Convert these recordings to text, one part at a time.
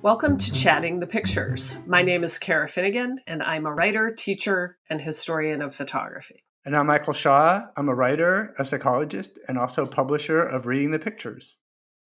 Welcome to Chatting the Pictures. My name is Cara Finnegan, and I'm a writer, teacher, and historian of photography. And I'm Michael Shaw. I'm a writer, a psychologist, and also publisher of Reading the Pictures.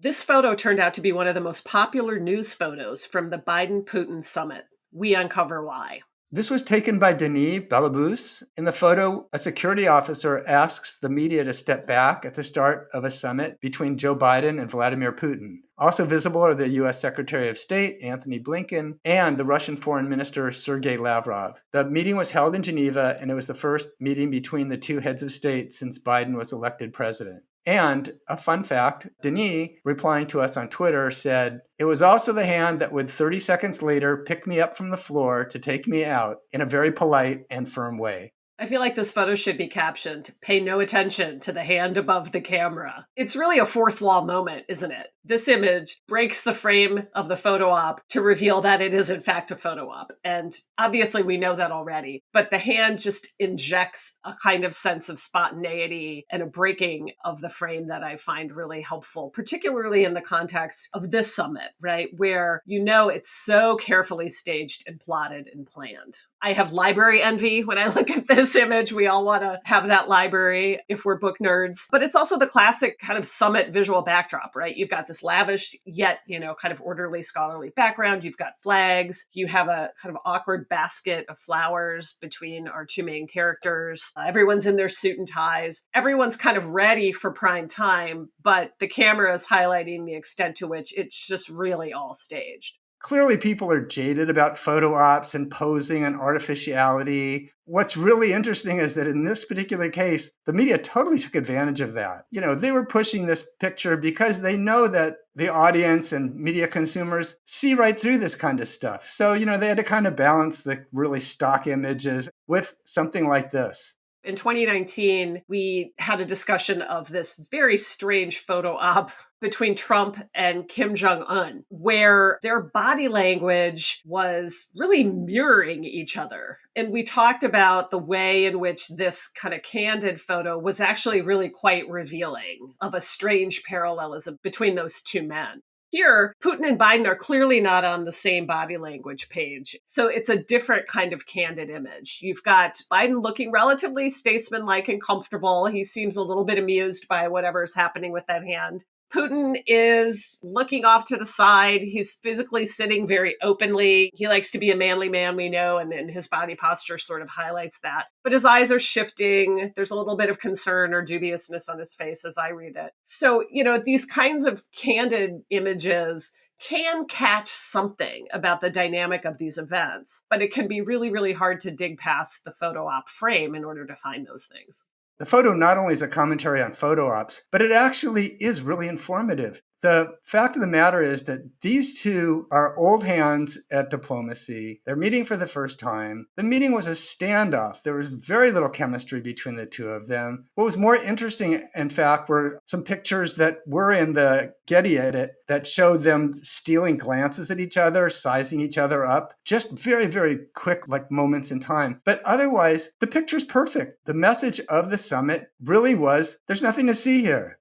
This photo turned out to be one of the most popular news photos from the Biden-Putin summit. We uncover why. This was taken by Denis Balibouse. In the photo, a security officer asks the media to step back at the start of a summit between Joe Biden and Vladimir Putin. Also visible are the U.S. Secretary of State, Antony Blinken, and the Russian Foreign Minister, Sergei Lavrov. The meeting was held in Geneva, and it was the first meeting between the two heads of state since Biden was elected president. And a fun fact, Denis, replying to us on Twitter, said, "It was also the hand that would 30 seconds later pick me up from the floor to take me out in a very polite and firm way." I feel like this photo should be captioned, "Pay no attention to the hand above the camera." It's really a fourth wall moment, isn't it? This image breaks the frame of the photo op to reveal that it is in fact a photo op. And obviously we know that already, but the hand just injects a kind of sense of spontaneity and a breaking of the frame that I find really helpful, particularly in the context of this summit, right? Where you know it's so carefully staged and plotted and planned. I have library envy when I look at this image. We all want to have that library if we're book nerds. But it's also the classic kind of summit visual backdrop, right? You've got this lavish yet, kind of orderly scholarly background. You've got flags. You have a kind of awkward basket of flowers between our two main characters. Everyone's in their suit and ties. Everyone's kind of ready for prime time, but the camera is highlighting the extent to which it's just really all staged. Clearly, people are jaded about photo ops and posing and artificiality. What's really interesting is that in this particular case, the media totally took advantage of that. They were pushing this picture because they know that the audience and media consumers see right through this kind of stuff. So, they had to kind of balance the really stock images with something like this. In 2019, we had a discussion of this very strange photo op between Trump and Kim Jong-un, where their body language was really mirroring each other. And we talked about the way in which this kind of candid photo was actually really quite revealing of a strange parallelism between those two men. Here, Putin and Biden are clearly not on the same body language page. So it's a different kind of candid image. You've got Biden looking relatively statesmanlike and comfortable. He seems a little bit amused by whatever's happening with that hand. Putin is looking off to the side. He's physically sitting very openly. He likes to be a manly man, we know, and his body posture sort of highlights that. But his eyes are shifting. There's a little bit of concern or dubiousness on his face as I read it. So, these kinds of candid images can catch something about the dynamic of these events, but it can be really, really hard to dig past the photo op frame in order to find those things. The photo not only is a commentary on photo ops, but it actually is really informative. The fact of the matter is that these two are old hands at diplomacy. They're meeting for the first time. The meeting was a standoff. There was very little chemistry between the two of them. What was more interesting, in fact, were some pictures that were in the Getty edit that showed them stealing glances at each other, sizing each other up, just very, very quick, moments in time. But otherwise, the picture's perfect. The message of the summit really was, there's nothing to see here.